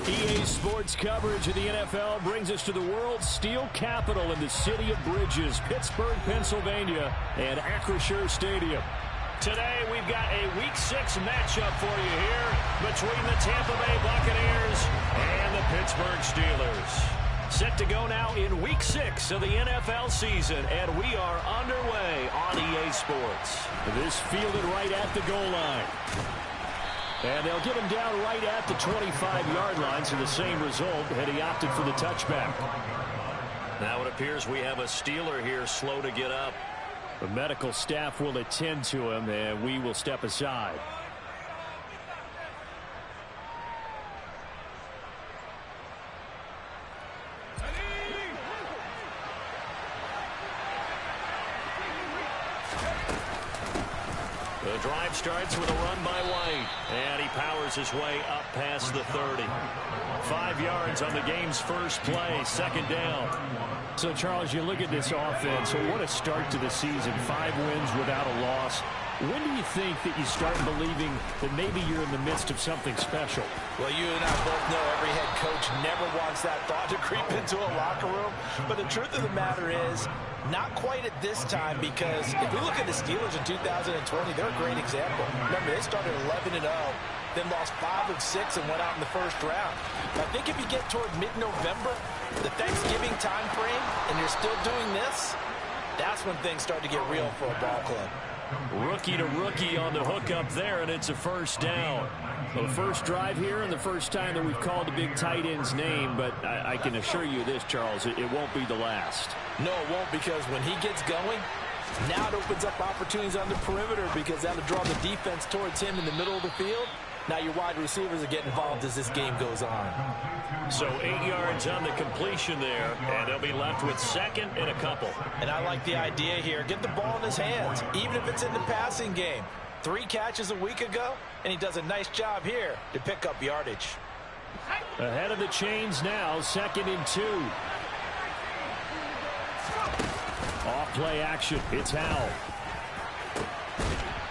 EA Sports coverage of the NFL brings us to the world's steel capital in the city of Bridges, Pittsburgh, Pennsylvania, and Acrisure Stadium. Today, we've got a Week 6 matchup for you here between the Tampa Bay Buccaneers and the Pittsburgh Steelers. Set to go now in Week 6 of the NFL season, and we are underway on EA Sports. This fielded right at the goal line. And they'll get him down right at the 25-yard line, so the same result had he opted for the touchback. Now it appears we have a Steeler here slow to get up. The medical staff will attend to him, and we will step aside. The drive starts with a run by White, and he powers his way up past the 30. 5 yards on the game's first play, second down. So, Charles, you look at this offense, so what a start to the season. 5 wins without a loss. When do you think that you start believing that maybe you're in the midst of something special? Well, you and I both know every head coach never wants that thought to creep into a locker room. But the truth of the matter is, not quite at this time, because if we look at the Steelers in 2020, they're a great example. Remember, they started 11-0, then lost 5 of 6 and went out in the first round. I think if you get toward mid-November, the Thanksgiving time frame, and you're still doing this, that's when things start to get real for a ball club. Rookie to rookie on the hook up there, and it's a first down. Well, the first drive here and the first time that we've called the big tight end's name, but I can assure you this, Charles, it won't be the last. No, it won't, because when he gets going, now it opens up opportunities on the perimeter, because that'll draw the defense towards him in the middle of the field. Now your wide receivers are getting involved as this game goes on. So 8 yards on the completion there, and they'll be left with second and a couple. And I like the idea here. Get the ball in his hands, even if it's in the passing game. 3 catches a week ago, and he does a nice job here to pick up yardage. Ahead of the chains now, 2nd and 2. Off play action, it's Howell.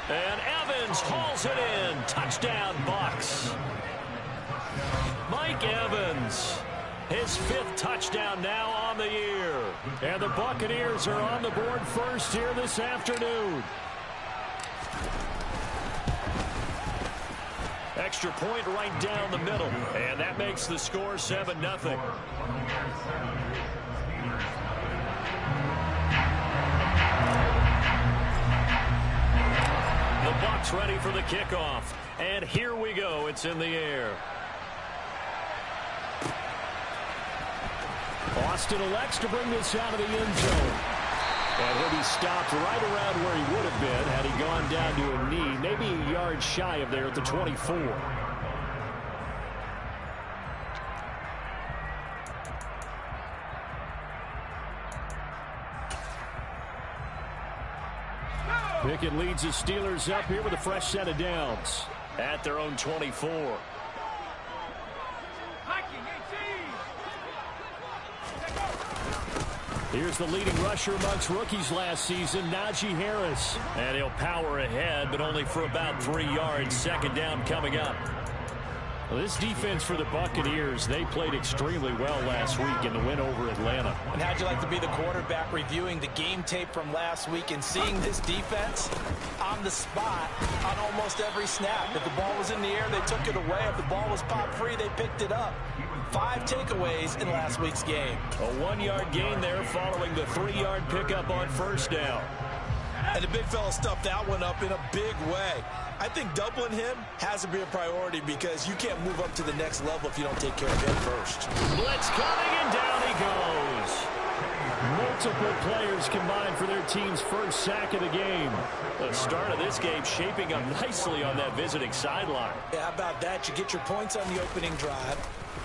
And Evans hauls it in. Touchdown, Bucs. Mike Evans, his 5th touchdown now on the year. And the Buccaneers are on the board first here this afternoon. Extra point right down the middle. And that makes the score 7-0. The Bucs ready for the kickoff. And here we go. It's in the air. Austin elects to bring this out of the end zone. And he'll be stopped right around where he would have been had he gone down to a knee, maybe a yard shy of there at the 24. Pickett leads the Steelers up here with a fresh set of downs at their own 24. Here's the leading rusher amongst rookies last season, Najee Harris. And he'll power ahead, but only for about 3 yards. Second down coming up. Well, this defense for the Buccaneers, they played extremely well last week in the win over Atlanta. And how'd you like to be the quarterback reviewing the game tape from last week and seeing this defense on the spot on almost every snap? If the ball was in the air, they took it away. If the ball was popped free, they picked it up. 5 takeaways in last week's game. A 1-yard gain there following the 3-yard pickup on first down. And the big fella stuffed that one up in a big way. I think doubling him has to be a priority, because you can't move up to the next level if you don't take care of him first. Blitz coming, and down he goes. Multiple players combined for their team's first sack of the game. The start of this game shaping up nicely on that visiting sideline. Yeah, how about that? You get your points on the opening drive.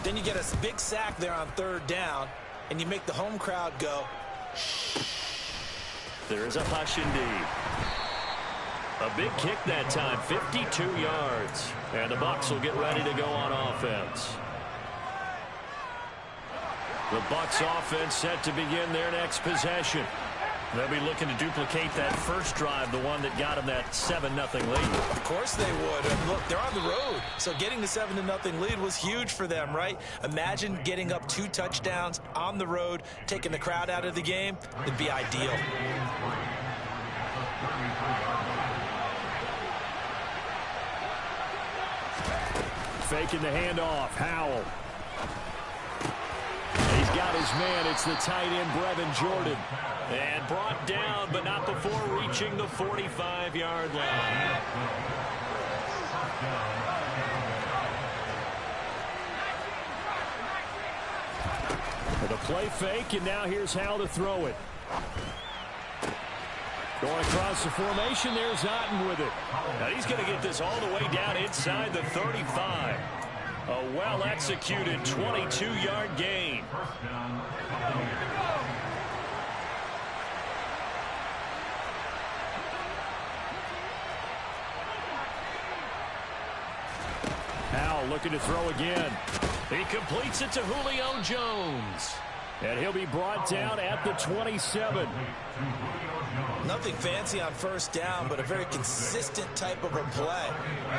Then you get a big sack there on 3rd down, and you make the home crowd go, shh. There's a hush indeed. A big kick that time, 52 yards. And the Bucs will get ready to go on offense. The Bucs offense set to begin their next possession. They'll be looking to duplicate that first drive, the one that got them that 7-0 lead. Of course they would. And look, they're on the road. So getting the 7-0 lead was huge for them, right? Imagine getting up 2 touchdowns on the road, taking the crowd out of the game. It'd be ideal. Faking the handoff. Howell. He's got his man. It's the tight end, Brevin Jordan. And brought down, but not before reaching the 45-yard line. The play fake, and now here's how to throw it. Going across the formation, there's Otten with it. Now he's going to get this all the way down inside the 35. A well-executed 22-yard gain. Howell looking to throw again. He completes it to Julio Jones. And he'll be brought down at the 27. Nothing fancy on first down, but a very consistent type of a play.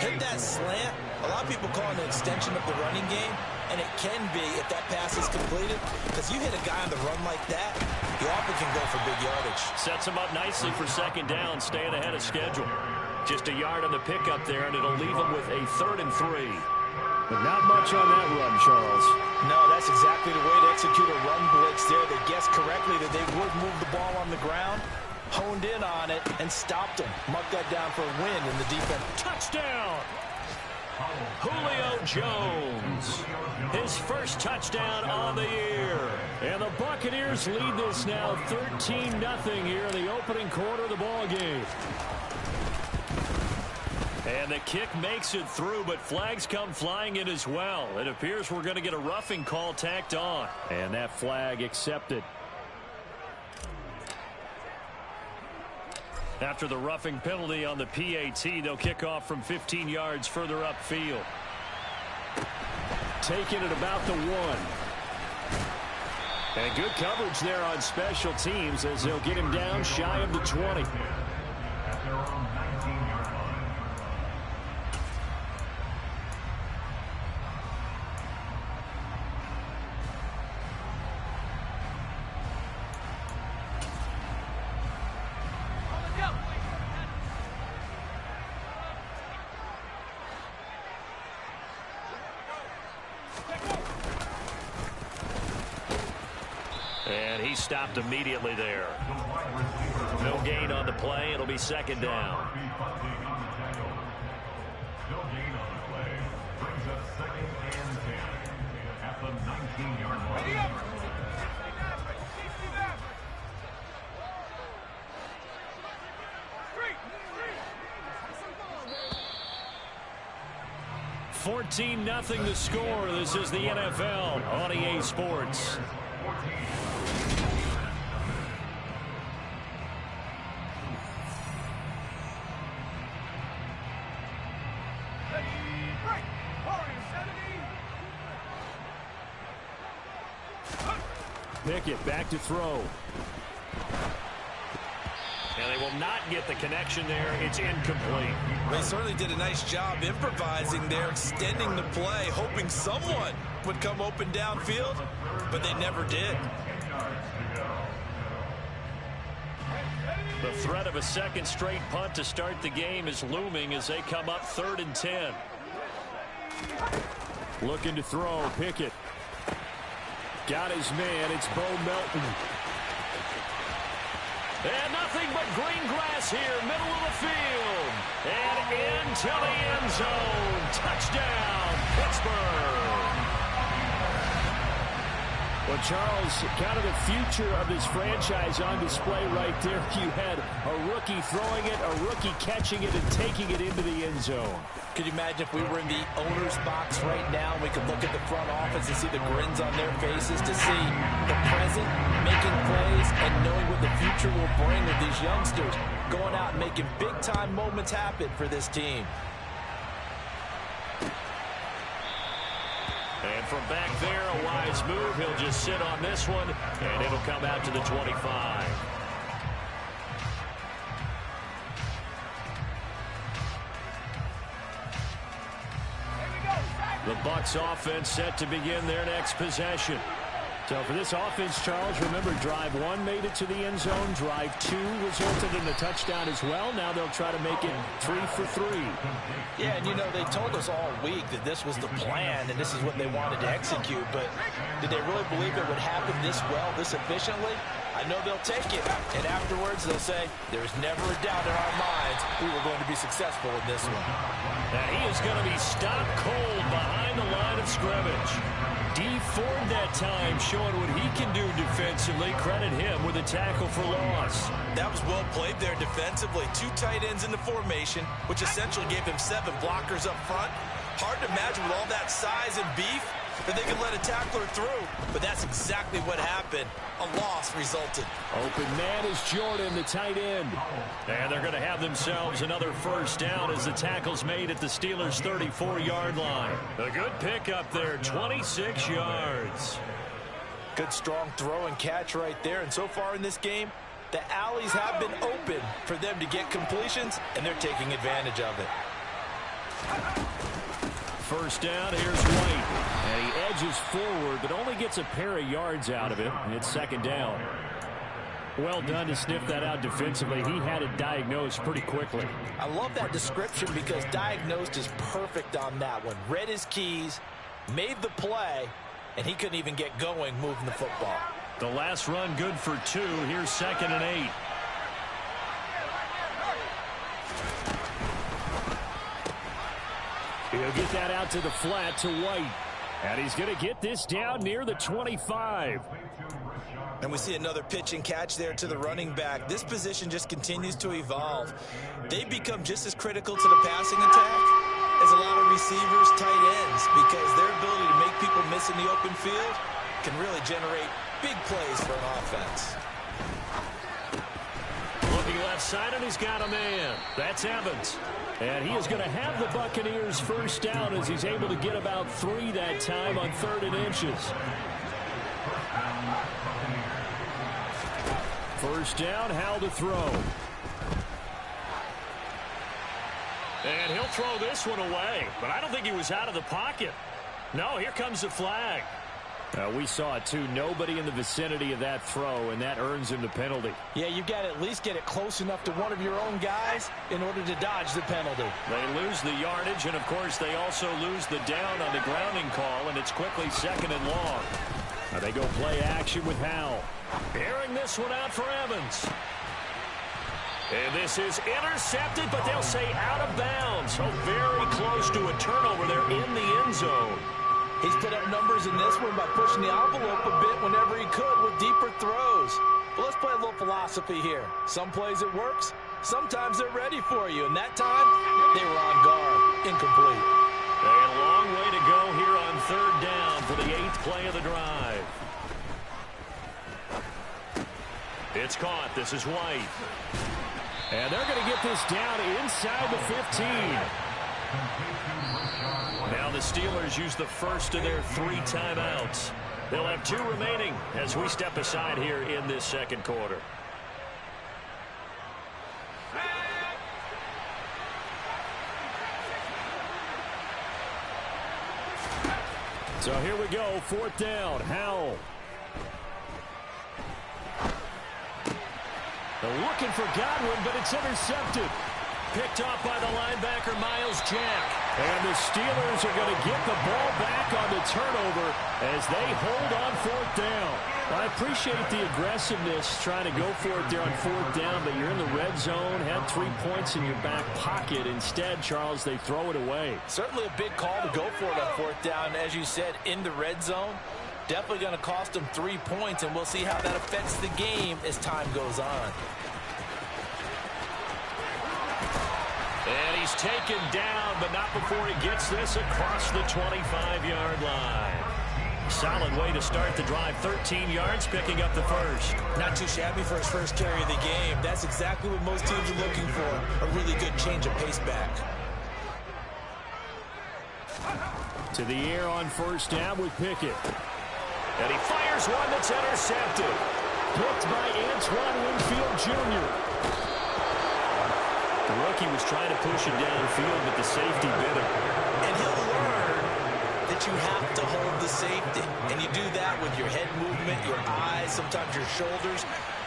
Hit that slant. A lot of people call it an extension of the running game, and it can be if that pass is completed, because you hit a guy on the run like that, he often can go for big yardage. Sets him up nicely for second down, staying ahead of schedule. Just a yard on the pickup there, and it'll leave him with a 3rd and 3. But not much on that run, Charles. No, that's exactly the way to execute a run blitz there. They guessed correctly that they would move the ball on the ground, honed in on it, and stopped him. Marked that down for a win in the defense. Touchdown! Julio Jones. His first touchdown on the year. And the Buccaneers lead this now 13-0 here in the opening quarter of the ball game. And the kick makes it through, but flags come flying in as well. It appears we're going to get a roughing call tacked on. And that flag accepted. After the roughing penalty on the PAT, they'll kick off from 15 yards further upfield. Taking it about the 1. And good coverage there on special teams as they'll get him down shy of the 20. Stopped immediately there. No gain on the play. It'll be second down. No gain on the play. Brings us 2nd and 10 at the 19-yard line. 14-0 the score. This is the NFL on EA Sports. Pickett back to throw. And they will not get the connection there. It's incomplete. They certainly did a nice job improvising there, extending the play, hoping someone would come open downfield, but they never did. The threat of a second straight punt to start the game is looming as they come up 3rd and 10. Looking to throw. Pickett. Got his man. It's Bo Melton. And nothing but green grass here, middle of the field. And into the end zone. Touchdown, Pittsburgh. Well, Charles, kind of the future of this franchise on display right there. You had a rookie throwing it, a rookie catching it, and taking it into the end zone. Could you imagine if we were in the owner's box right now, we could look at the front office and see the grins on their faces, to see the present, making plays, and knowing what the future will bring with these youngsters going out and making big-time moments happen for this team. And from back there, a wise move. He'll just sit on this one, and it'll come out to the 25. The Bucs offense set to begin their next possession. So for this offense, Charles, remember, drive 1 made it to the end zone. Drive 2 resulted in a touchdown as well. Now they'll try to make it 3 for 3. Yeah, and you know, they told us all week that this was the plan and this is what they wanted to execute. But did they really believe it would happen this well, this efficiently? I know they'll take it. And afterwards, they'll say, there's never a doubt in our minds we were going to be successful in this one. And he is going to be stopped cold behind the line of scrimmage. D Ford that time, showing what he can do defensively. Credit him with a tackle for loss. That was well played there defensively. 2 tight ends in the formation, which essentially gave him 7 blockers up front. Hard to imagine with all that size and beef that they could let a tackler through. But that's exactly what happened. A loss resulted. Open man is Jordan, the tight end. And they're going to have themselves another first down as the tackle's made at the Steelers' 34-yard line. A good pickup there, 26 yards. Good strong throw and catch right there. And so far in this game, the alleys have been open for them to get completions, and they're taking advantage of it. First down, here's White. And he edges forward, but only gets a pair of yards out of it. It's second down. Well done to sniff that out defensively. He had it diagnosed pretty quickly. I love that description because diagnosed is perfect on that one. Read his keys, made the play, and he couldn't even get going moving the football. The last run good for 2. Here's 2nd and 8. He'll get that out to the flat to White. And he's going to get this down near the 25. And we see another pitch and catch there to the running back. This position just continues to evolve. They become just as critical to the passing attack as a lot of receivers, tight ends, because their ability to make people miss in the open field can really generate big plays for an offense. Looking left side, and he's got a man. That's Evans. And he is going to have the Buccaneers first down as he's able to get about 3 that time on 3rd and inches. First down, Howell to throw. And he'll throw this one away, but I don't think he was out of the pocket. No, here comes the flag. We saw it, too. Nobody in the vicinity of that throw, and that earns him the penalty. Yeah, you've got to at least get it close enough to one of your own guys in order to dodge the penalty. They lose the yardage, and, of course, they also lose the down on the grounding call, and it's quickly 2nd and long. Now they go play action with Howell. Airing this one out for Evans. And this is intercepted, but they'll say out of bounds. So very close to a turnover there in the end zone. He's put up numbers in this one by pushing the envelope a bit whenever he could with deeper throws. But let's play a little philosophy here. Some plays it works, sometimes they're ready for you. And that time, they were on guard. Incomplete. A long way to go here on 3rd down for the 8th play of the drive. It's caught. This is White. And they're going to get this down inside the 15. Now the Steelers use the first of their 3 timeouts. They'll have 2 remaining as we step aside here in this second quarter. So here we go, 4th down, Howell. They're looking for Godwin, but it's intercepted. Picked off by the linebacker, Miles Jack. And the Steelers are going to get the ball back on the turnover as they hold on 4th down. I appreciate the aggressiveness trying to go for it there on 4th down, but you're in the red zone, had 3 points in your back pocket. Instead, Charles, they throw it away. Certainly a big call to go for it on 4th down. As you said, in the red zone, definitely going to cost them 3 points, and we'll see how that affects the game as time goes on. And he's taken down, but not before he gets this across the 25-yard line. Solid way to start the drive. 13 yards, picking up the first. Not too shabby for his first carry of the game. That's exactly what most teams are looking for, a really good change of pace back. To the air on first down with Pickett. And he fires one that's intercepted. Picked by Antoine Winfield Jr. The rookie was trying to push it downfield, but the safety bit him. And he'll learn but you have to hold the safety. And you do that with your head movement, your eyes, sometimes your shoulders.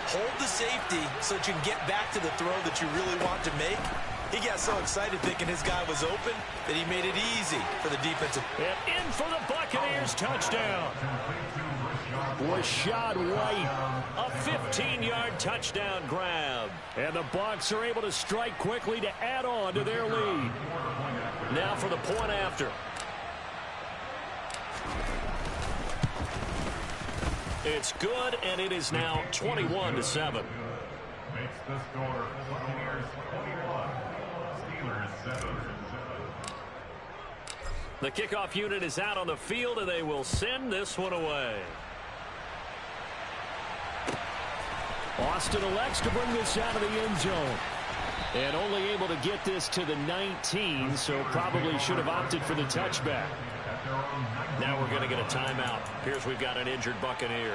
Hold the safety so that you can get back to the throw that you really want to make. He got so excited thinking his guy was open that he made it easy for the defensive. And in for the Buccaneers touchdown. Rashad White, a 15-yard touchdown grab. And the Bucs are able to strike quickly to add on to their lead. Now for the point after. It's good, and it is now 21-7. Makes the score Buccaneers 21, Steelers 7. The kickoff unit is out on the field, and they will send this one away. Austin elects to bring this out of the end zone. And only able to get this to the 19, so probably should have opted for the touchback. Now we're going to get a timeout. Here's we've got an injured Buccaneer.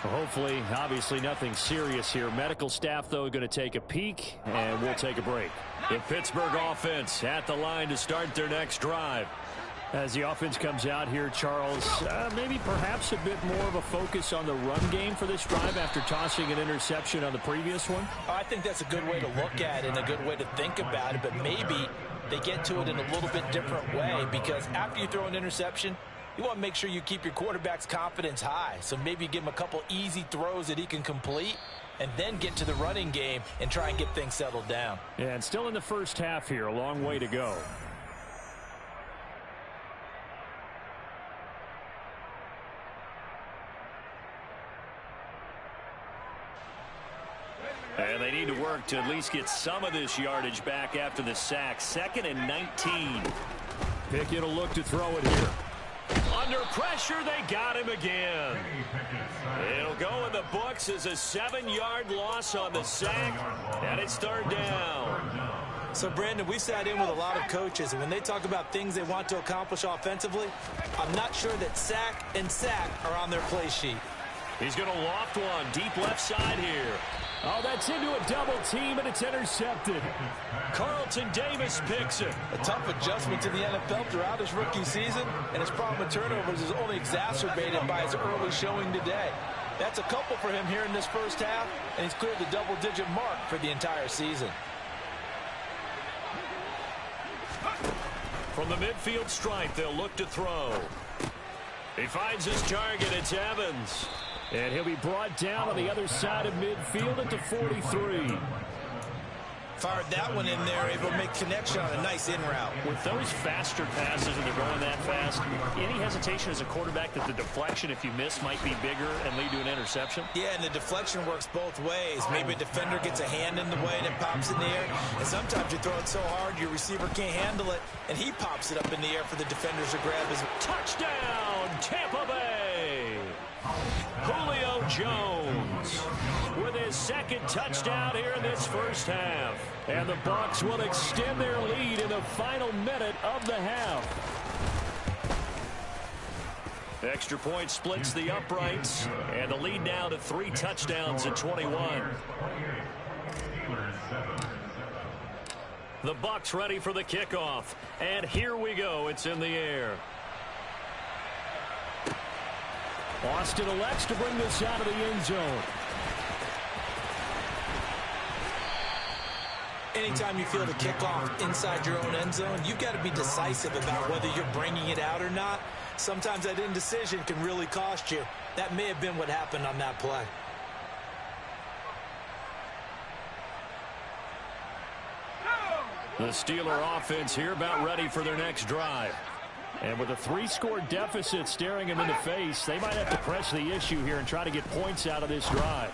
Hopefully, obviously nothing serious here. Medical staff, though, going to take a peek, and we'll take a break. The Pittsburgh offense at the line to start their next drive. As the offense comes out here, Charles, maybe perhaps a bit more of a focus on the run game for this drive after tossing an interception on the previous one? I think that's a good way to look at it and a good way to think about it, but maybe they get to it in a little bit different way, because after you throw an interception, you want to make sure you keep your quarterback's confidence high. So maybe give him a couple easy throws that he can complete and then get to the running game and try and get things settled down. Yeah, and still in the first half here, a long way to go. And they need to work to at least get some of this yardage back after the sack. 2nd and 19. Pickett will look to throw it here. Under pressure, they got him again. It'll go in the books as a 7-yard loss on the sack, and it's 3rd down. So, Brandon, we sat in with a lot of coaches, and when they talk about things they want to accomplish offensively, I'm not sure that sack and sack are on their play sheet. He's going to loft one deep left side here. Oh, that's into a double team, and it's intercepted. Carlton Davis picks it. A tough adjustment to the NFL throughout his rookie season, and his problem with turnovers is only exacerbated by his early showing today. That's a couple for him here in this first half, and he's cleared the double-digit mark for the entire season. From the midfield stripe, they'll look to throw. He finds his target. It's Evans. And he'll be brought down on the other side of midfield at the 43. Fired that one in there, able to make connection on a nice in route. With those faster passes and they're going that fast, any hesitation as a quarterback that the deflection, if you miss, might be bigger and lead to an interception? Yeah, and the deflection works both ways. Maybe a defender gets a hand in the way and it pops in the air. And sometimes you throw it so hard your receiver can't handle it, and he pops it up in the air for the defenders to grab his touchdown, Tampa Bay! Julio Jones with his 2nd touchdown here in this first half. And the Bucs will extend their lead in the final minute of the half. Extra point splits the uprights, and the lead now to 3 touchdowns at 21. The Bucs ready for the kickoff, and here we go. It's in the air. Austin elects to bring this out of the end zone. Anytime you feel the kickoff inside your own end zone, you've got to be decisive about whether you're bringing it out or not. Sometimes that indecision can really cost you. That may have been what happened on that play. The Steeler offense here about ready for their next drive. And with a 3-score deficit staring him in the face, they might have to press the issue here and try to get points out of this drive.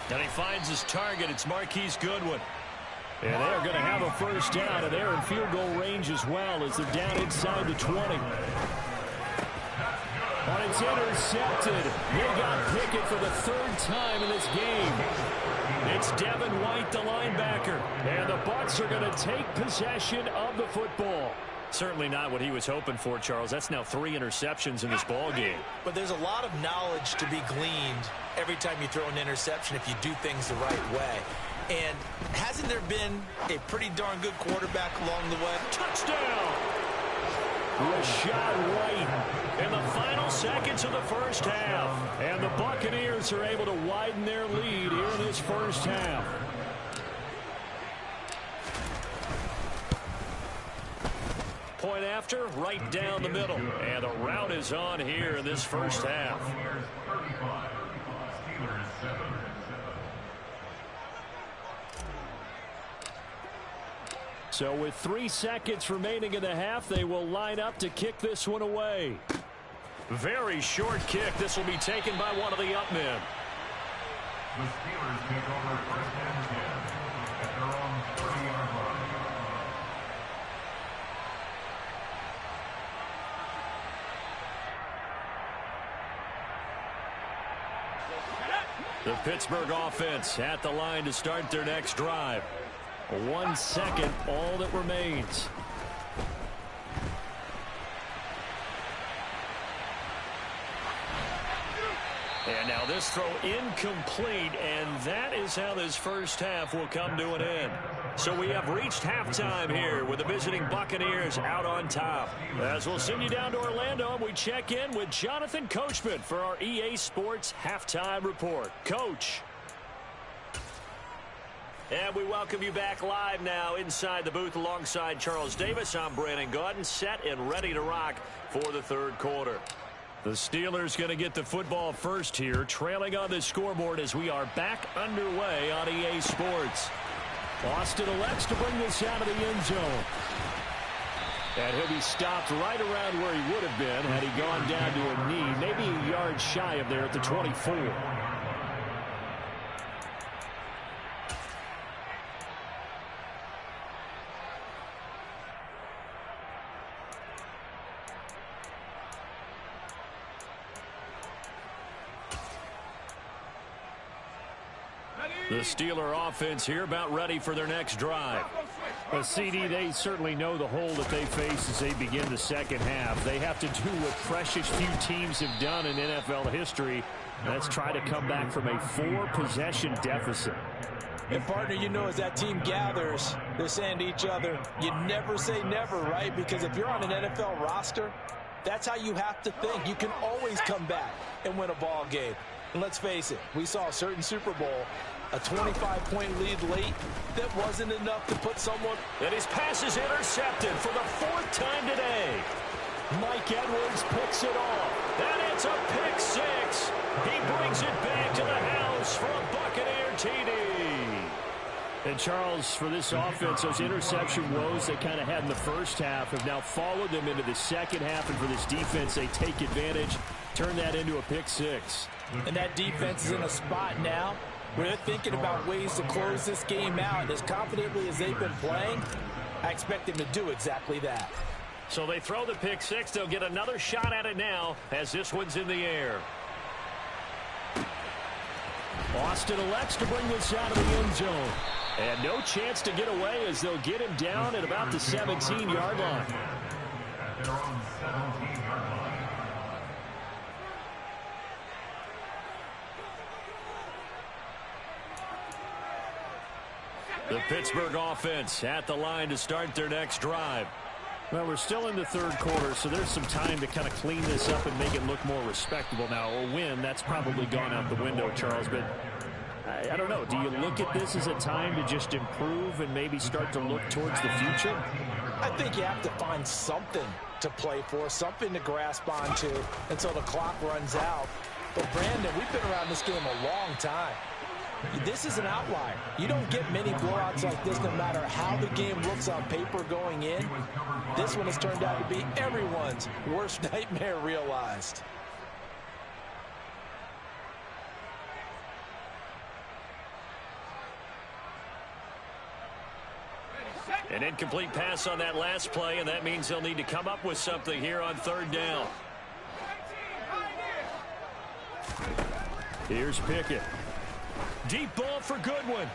And he finds his target. It's Marquise Goodwin. And they're going to have a first down, and they're in field goal range as well as they're down inside the 20. But it's intercepted. They got Pickett for the 3rd time in this game. It's Devin White, the linebacker. And the Bucs are going to take possession of the football. Certainly not what he was hoping for, Charles. That's now 3 interceptions in this ball game. But there's a lot of knowledge to be gleaned every time you throw an interception if you do things the right way. And hasn't there been a pretty darn good quarterback along the way? Touchdown! Rashad White in the final seconds of the first half. And the Buccaneers are able to widen their lead here in this first half. Point after, right down the middle. And the route is on here in this first half. So with 3 seconds remaining in the half, they will line up to kick this one away. Very short kick. This will be taken by one of the up men. The Steelers take over first and 10 at their own 30-yard line. The Pittsburgh offense at the line to start their next drive. 1 second, all that remains. And now this throw incomplete, and that is how this first half will come to an end. So we have reached halftime here with the visiting Buccaneers out on top. As we'll send you down to Orlando, we check in with Jonathan Coachman for our EA Sports Halftime Report. Coach. And we welcome you back live now inside the booth alongside Charles Davis. I'm Brandon Gaudin, set and ready to rock for the third quarter. The Steelers going to get the football first here, trailing on the scoreboard as we are back underway on EA Sports. Austin elects to bring this out of the end zone. And he'll be stopped right around where he would have been had he gone down to a knee, maybe a yard shy of there at the 24. The Steeler offense here about ready for their next drive. CD, they certainly know the hole that they face as they begin the second half. They have to do what precious few teams have done in NFL history. Let's try to come back from a 4-possession deficit. And, partner, you know, as that team gathers, they're saying to each other, you never say never, right? Because if you're on an NFL roster, that's how you have to think. You can always come back and win a ball game. And let's face it, we saw a certain Super Bowl, a 25-point lead late, that wasn't enough to put someone. And his pass is intercepted for the 4th time today. Mike Edwards picks it off. And it's a pick 6. He brings it back to the house for a Buccaneer TD. And Charles, for this offense, those interception woes they kind of had in the first half have now followed them into the second half. And for this defense, they take advantage, turn that into a pick 6. And that defense is in a spot now where they're thinking about ways to close this game out. As confidently as they've been playing, I expect them to do exactly that. So they throw the pick 6. They'll get another shot at it now as this one's in the air. Austin elects to bring this out of the end zone. And no chance to get away as they'll get him down at about the 17-yard line. At their own 17-yard line. The Pittsburgh offense at the line to start their next drive. Well, we're still in the third quarter, so there's some time to kind of clean this up and make it look more respectable now. A win, that's probably gone out the window, Charles, but I don't know. Do you look at this as a time to just improve and maybe start to look towards the future? I think you have to find something to play for, something to grasp onto until the clock runs out. But, Brandon, we've been around this game a long time. This is an outlier. You don't get many blowouts like this no matter how the game looks on paper going in. This one has turned out to be everyone's worst nightmare realized. An incomplete pass on that last play, and that means they'll need to come up with something here on third down. Here's Pickett. Deep ball for Goodwin.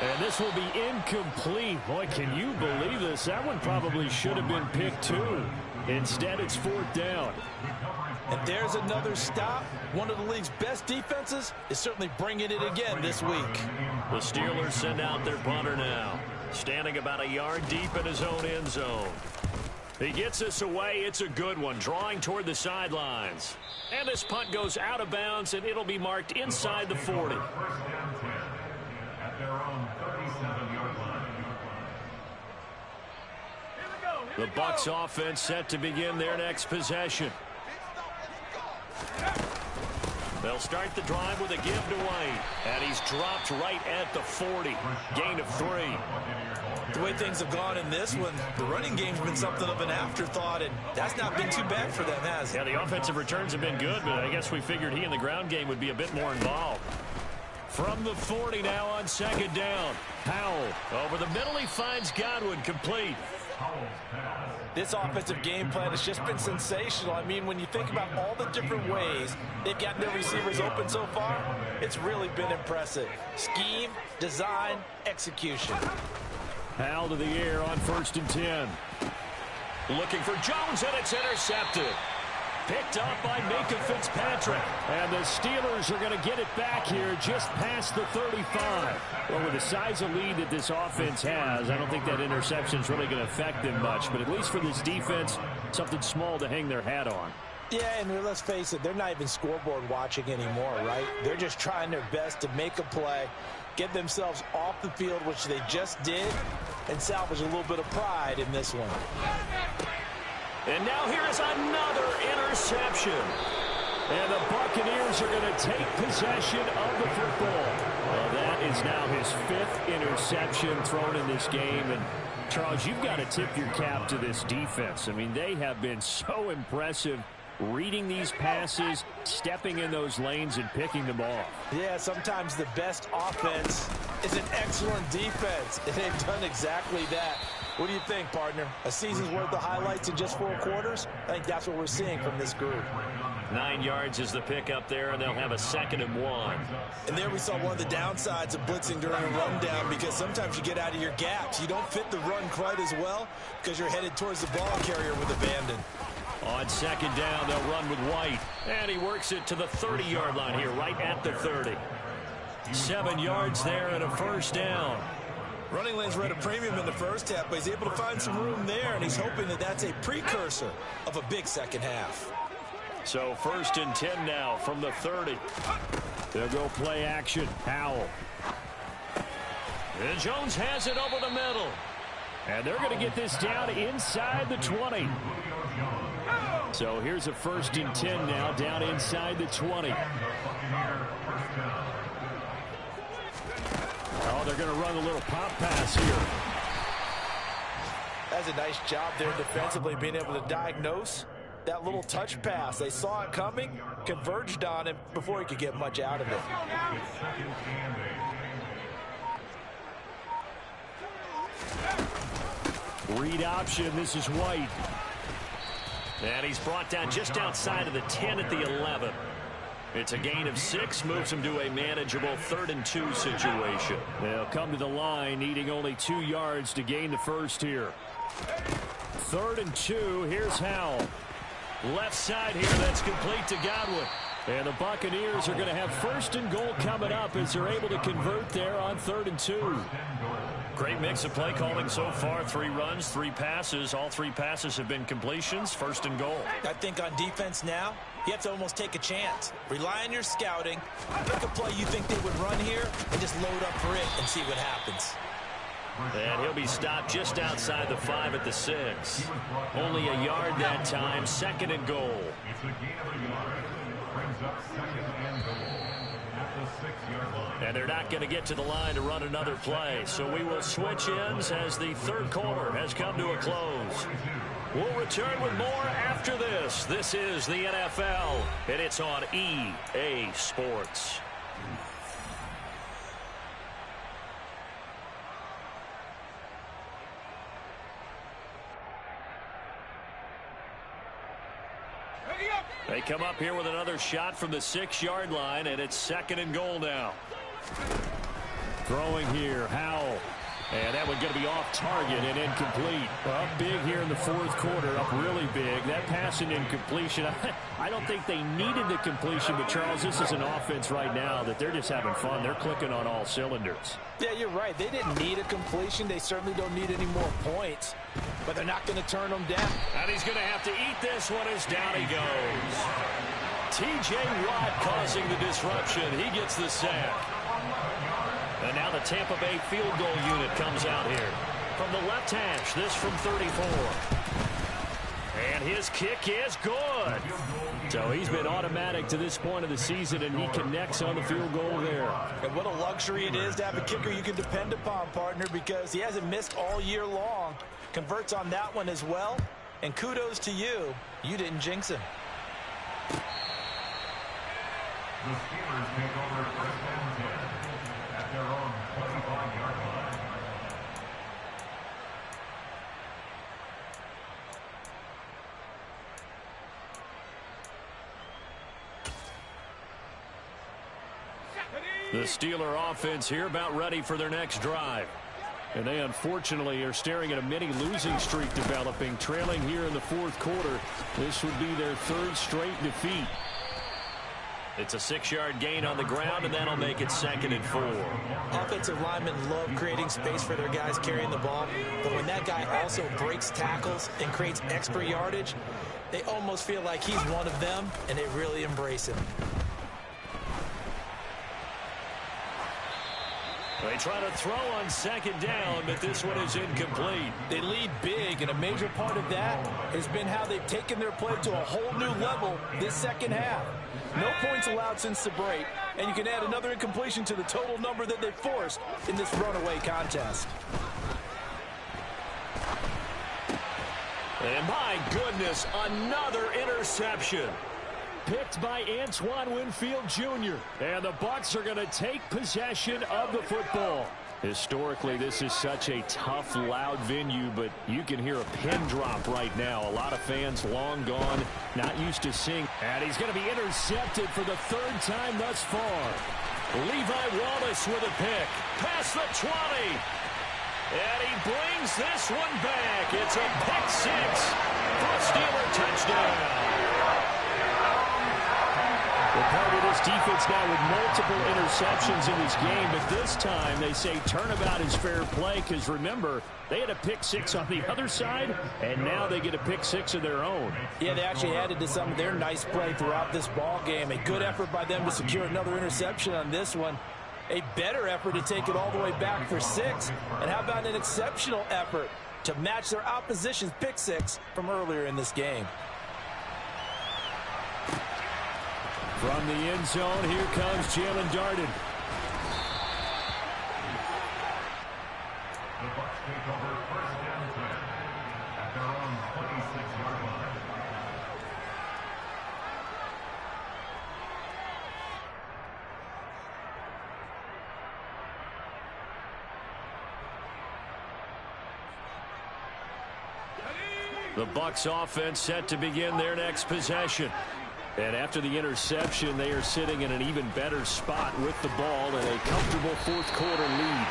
And this will be incomplete. Boy, can you believe this? That one probably should have been picked too. Instead, it's 4th down. And there's another stop. One of the league's best defenses is certainly bringing it again this week. The Steelers send out their punter now, standing about a yard deep in his own end zone. He gets us away. It's a good one, drawing toward the sidelines. And this punt goes out of bounds, and it'll be marked inside the 40. First down 10 at their own 37-yard line. The Bucs offense set to begin their next possession. They'll start the drive with a give to White. And he's dropped right at the 40. Gain of 3. The way things have gone in this one, the running game's been something of an afterthought, and that's not been too bad for them, has it? Yeah, the offensive returns have been good, but I guess we figured he in the ground game would be a bit more involved. From the 40 now on second down. Powell over the middle. He finds Godwin, complete. This offensive game plan has just been sensational. I mean, when you think about all the different ways they've gotten their receivers open so far, it's really been impressive. Scheme, design, execution. Powell to the air on 1st and 10. Looking for Jones, and it's intercepted. Picked up by Minka Fitzpatrick. And the Steelers are going to get it back here just past the 35. Well, with the size of lead that this offense has, I don't think that interception is really going to affect them much. But at least for this defense, something small to hang their hat on. Yeah, and let's face it, they're not even scoreboard watching anymore, right? They're just trying their best to make a play, get themselves off the field, which they just did, and salvage a little bit of pride in this one. And now here is another interception. And the Buccaneers are going to take possession of the football. Well, that is now his 5th interception thrown in this game. And, Charles, you've got to tip your cap to this defense. I mean, they have been so impressive reading these passes, stepping in those lanes, and picking them off. Yeah, sometimes the best offense is an excellent defense, and they've done exactly that. What do you think, partner? A season's worth of highlights in just 4 quarters? I think that's what we're seeing from this group. 9 yards is the pick up there, and they'll have a 2nd and 1. And there we saw one of the downsides of blitzing during a rundown, because sometimes you get out of your gaps. You don't fit the run quite as well because you're headed towards the ball carrier with abandon. On 2nd down, they'll run with White. And he works it to the 30-yard line here, right at the 30. 7 yards there and a 1st down. Running lanes were at a premium in the first half, but he's able to find some room there, and he's hoping that that's a precursor of a big second half. So 1st and 10 now from the 30. They'll go play action. Powell. And Jones has it over the middle. And they're going to get this down inside the 20. So here's a 1st and 10 now, down inside the 20. Oh, they're going to run a little pop pass here. That's a nice job there defensively, being able to diagnose that little touch pass. They saw it coming, converged on him before he could get much out of it. Read option, this is White. And he's brought down just outside of the 10 at the 11. It's a gain of 6, moves him to a manageable 3rd and 2 situation. They'll come to the line, needing only 2 yards to gain the 1st here. 3rd and 2, here's Howell. Left side here, that's complete to Godwin. And the Buccaneers are going to have 1st and goal coming up as they're able to convert there on 3rd and 2. Great mix of play calling so far. 3 runs, 3 passes. All 3 passes have been completions. 1st and goal. I think on defense now, you have to almost take a chance. Rely on your scouting. Pick a play you think they would run here and just load up for it and see what happens. And he'll be stopped just outside the 5 at the 6. Only a yard that time. 2nd and goal. It's a gain of a yard. Brings up 2nd and goal at the 6-yard line. And they're not going to get to the line to run another play. So we will switch ends as the 3rd quarter has come to a close. We'll return with more after this. This is the NFL, and it's on EA Sports. They come up here with another shot from the 6-yard line, and it's 2nd and goal now. Throwing here, Howell. And that one's going to be off target and incomplete. Up big here in the 4th quarter, up really big. That pass and incompletion, I don't think they needed the completion, but Charles, this is an offense right now that they're just having fun. They're clicking on all cylinders. Yeah, you're right. They didn't need a completion. They certainly don't need any more points. but they're not going to turn him down. And he's going to have to eat this one as down he goes. T.J. Watt causing the disruption. He gets the sack. And now the Tampa Bay field goal unit comes out here. From the left hash, this from 34. And his kick is good. So he's been automatic to this point of the season, and he connects on the field goal there. And what a luxury it is to have a kicker you can depend upon, partner, because he hasn't missed all year long. Converts on that one as well. And kudos to you. You didn't jinx him. The Steelers take over first and 10 at their own 25-yard line. The Steeler offense here about ready for their next drive. And they unfortunately are staring at a mini losing streak developing, trailing here in the fourth quarter. This would be their third straight defeat. It's a 6-yard gain on the ground, and that'll make it 2nd and 4. Offensive linemen love creating space for their guys carrying the ball, but when that guy also breaks tackles and creates extra yardage, they almost feel like he's one of them, and they really embrace him. They try to throw on 2nd down, but this one is incomplete. They lead big, and a major part of that has been how they've taken their play to a whole new level this second half. No points allowed since the break, and you can add another incompletion to the total number that they forced in this runaway contest. And my goodness, another interception. Picked by Antoine Winfield Jr. And the Bucs are going to take possession of the football. Historically, this is such a tough, loud venue, but you can hear a pin drop right now. A lot of fans long gone, not used to seeing. And he's going to be intercepted for the 3rd time thus far. Levi Wallace with a pick. Past the 20. And he brings this one back. It's a pick 6 for a Steeler touchdown. Well, part of this defense now with multiple interceptions in this game, but this time they say turnabout is fair play because, remember, they had a pick 6 on the other side, and now they get a pick 6 of their own. Yeah, they actually added to some of their nice play throughout this ball game. A good effort by them to secure another interception on this one. A better effort to take it all the way back for 6. And how about an exceptional effort to match their opposition's pick 6 from earlier in this game? From the end zone, here comes Jalen Darden. The Bucs take over first and 10 at their own 26-yard line. The Bucs offense set to begin their next possession. And after the interception, they are sitting in an even better spot with the ball and a comfortable fourth quarter lead.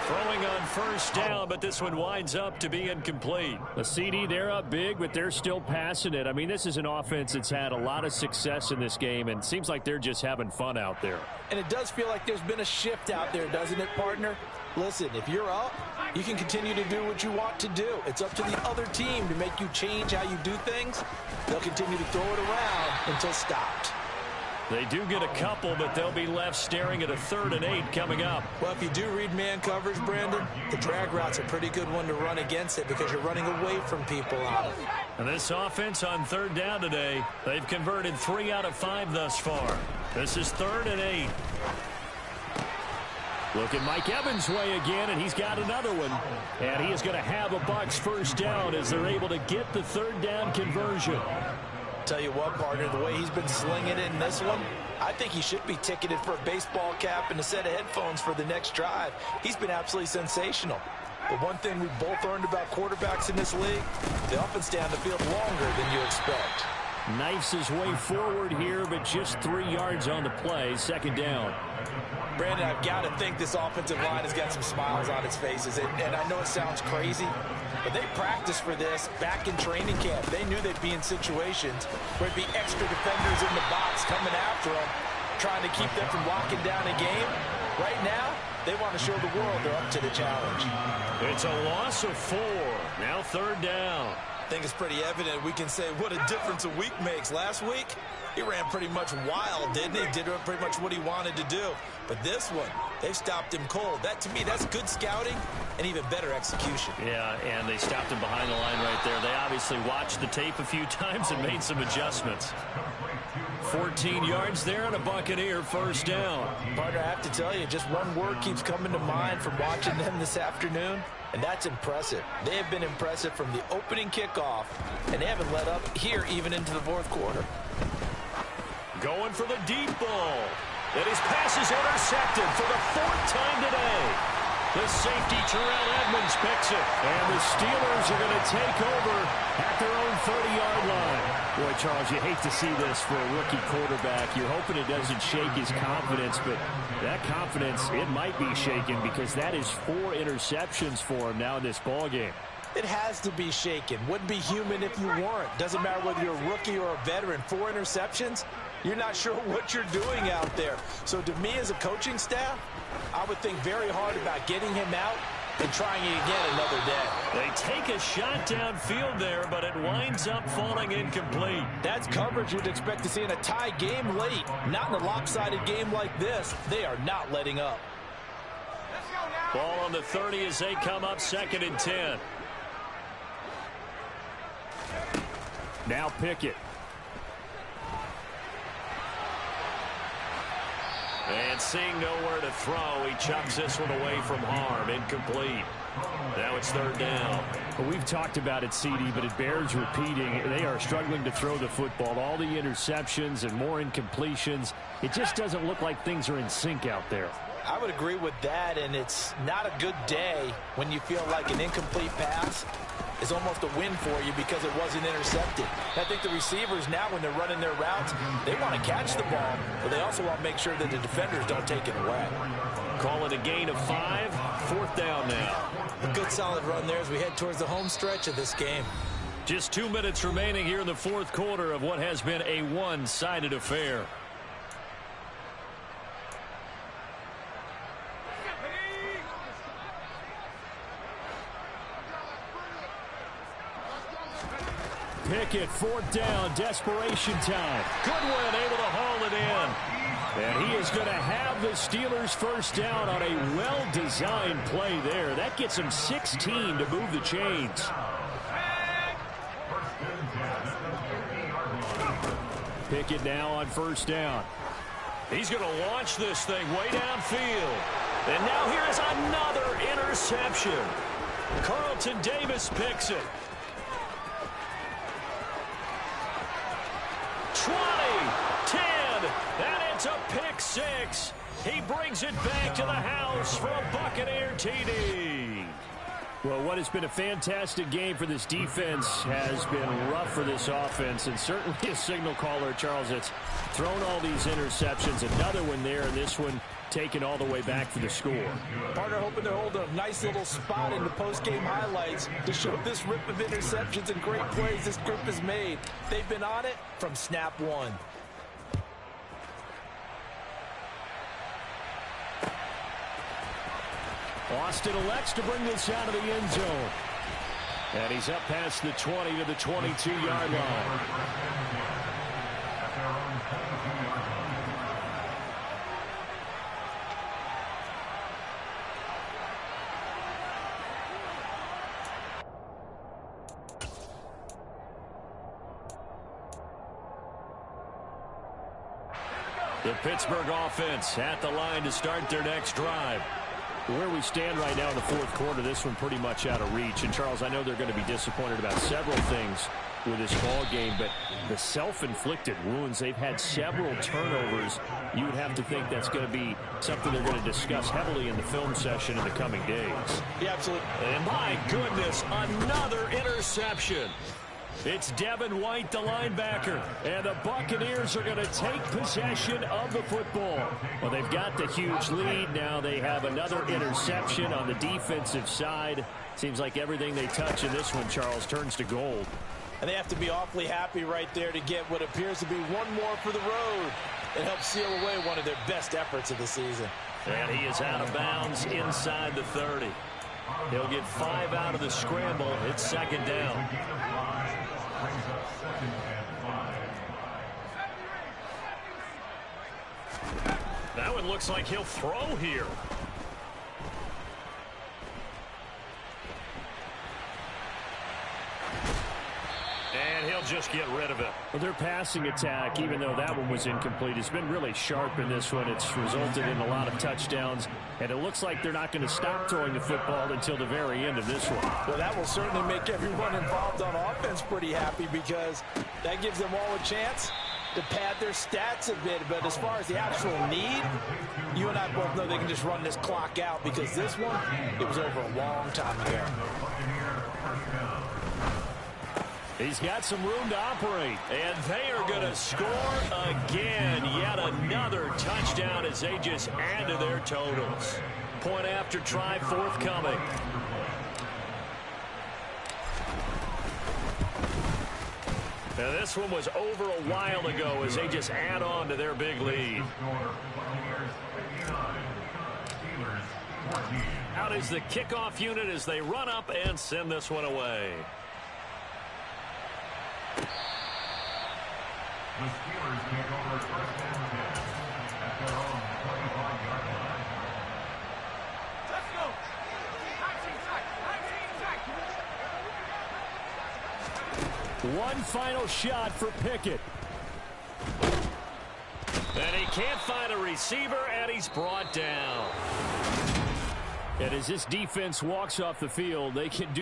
Throwing on first down, but this one winds up to be incomplete. The CD, they're up big, but they're still passing it. I mean, this is an offense that's had a lot of success in this game, and seems like they're just having fun out there. And it does feel like there's been a shift out there, doesn't it, partner? Listen, if you're up, you can continue to do what you want to do. It's up to the other team to make you change how you do things. They'll continue to throw it around until stopped. They do get a couple, but they'll be left staring at a 3rd and 8 coming up. Well, if you do read man coverage, Brandon, the drag route's a pretty good one to run against it because you're running away from people on it. And this offense on 3rd down today, they've converted 3 out of 5 thus far. This is 3rd and 8. Look at Mike Evans' way again, and he's got another one. And he is going to have a Bucs first down as they're able to get the 3rd down conversion. Tell you what, partner, the way he's been slinging it in this one, I think he should be ticketed for a baseball cap and a set of headphones for the next drive. He's been absolutely sensational. But one thing we've both learned about quarterbacks in this league, they often stay on the field longer than you expect. Knifes his way forward here, but just 3 yards on the play, 2nd down. Brandon, I've got to think this offensive line has got some smiles on its faces. And I know it sounds crazy, but they practiced for this back in training camp. They knew they'd be in situations where it'd be extra defenders in the box coming after them, trying to keep them from locking down a game. Right now, they want to show the world they're up to the challenge. It's a loss of 4. Now third down. I think it's pretty evident we can say what a difference a week makes. Last week, he ran pretty much wild, didn't he? Did pretty much what he wanted to do. But this one, they stopped him cold. That, to me, that's good scouting and even better execution. Yeah, and they stopped him behind the line right there. They obviously watched the tape a few times and made some adjustments. 14 yards there on a Buccaneer first down. Partner, I have to tell you, just one word keeps coming to mind from watching them this afternoon, and that's impressive. They have been impressive from the opening kickoff, and they haven't let up here even into the fourth quarter. Going for the deep ball. And his pass is intercepted for the fourth time today. The safety, Terrell Edmonds, picks it. And the Steelers are going to take over at their own 30-yard line. Boy, Charles, you hate to see this for a rookie quarterback. You're hoping it doesn't shake his confidence, but that confidence, it might be shaken because that is 4 interceptions for him now in this ballgame. It has to be shaken. Wouldn't be human if you weren't. Doesn't matter whether you're a rookie or a veteran. 4 interceptions, you're not sure what you're doing out there. So to me as a coaching staff, I would think very hard about getting him out and trying it again another day. They take a shot downfield there, but it winds up falling incomplete. That's coverage you'd expect to see in a tie game late. Not in a lopsided game like this. They are not letting up. Ball on the 30 as they come up 2nd and 10. Now Pickett. And seeing nowhere to throw, he chucks this one away from harm. Incomplete. Now it's 3rd down. Well, we've talked about it, CD, but it bears repeating. They are struggling to throw the football. All the interceptions and more incompletions. It just doesn't look like things are in sync out there. I would agree with that, and it's not a good day when you feel like an incomplete pass is almost a win for you because it wasn't intercepted. I think the receivers now, when they're running their routes, they want to catch the ball, but they also want to make sure that the defenders don't take it away. Call it a gain of 5, 4th down now. A good solid run there as we head towards the home stretch of this game. Just 2 minutes remaining here in the 4th quarter of what has been a one-sided affair. Pickett, 4th down, desperation time. Goodwin able to haul it in. And he is going to have the Steelers first down on a well-designed play there. That gets him 16 to move the chains. Pickett now on 1st down. He's going to launch this thing way downfield. And now here is another interception. Carlton Davis picks it. 20, 10, and it's a pick 6. He brings it back to the house for a Buccaneer TD. Well, what has been a fantastic game for this defense has been rough for this offense, and certainly a signal caller, Charles, that's thrown all these interceptions. Another one there, and this one taken all the way back for the score. Partner hoping to hold a nice little spot in the post-game highlights to show this rip of interceptions and great plays this group has made. They've been on it from snap 1. Austin elects to bring this out of the end zone. And he's up past the 20 to the 22-yard line. The Pittsburgh offense at the line to start their next drive. Where we stand right now in the 4th quarter, this one pretty much out of reach. And, Charles, I know they're going to be disappointed about several things with this ball game, but the self-inflicted wounds, they've had several turnovers. You would have to think that's going to be something they're going to discuss heavily in the film session in the coming days. Yeah, absolutely. And, my goodness, another interception. It's Devin White, the linebacker, and the Buccaneers are going to take possession of the football. Well, they've got the huge lead. Now they have another interception on the defensive side. Seems like everything they touch in this one, Charles, turns to gold. And they have to be awfully happy right there to get what appears to be one more for the road. It helps seal away one of their best efforts of the season. And he is out of bounds inside the 30. He'll get 5 out of the scramble. It's second down. Brings up 2nd and 5. That one looks like he'll throw here. And he'll just get rid of it. Well, their passing attack, even though that one was incomplete, has been really sharp in this one. It's resulted in a lot of touchdowns, and it looks like they're not going to stop throwing the football until the very end of this one. Well, that will certainly make everyone involved on offense pretty happy because that gives them all a chance to pad their stats a bit. But as far as the actual need, you and I both know they can just run this clock out because this one, it was over a long time ago. He's got some room to operate, and they are going to score again. Yet another touchdown as they just add to their totals. Point after try forthcoming. Now this one was over a while ago as they just add on to their big lead. Out is the kickoff unit as they run up and send this one away. The Steelers take over 1st and 10 at their own 25-yard line. Let's go. 19 sack. One final shot for Pickett. And he can't find a receiver, and he's brought down. And as this defense walks off the field, they can do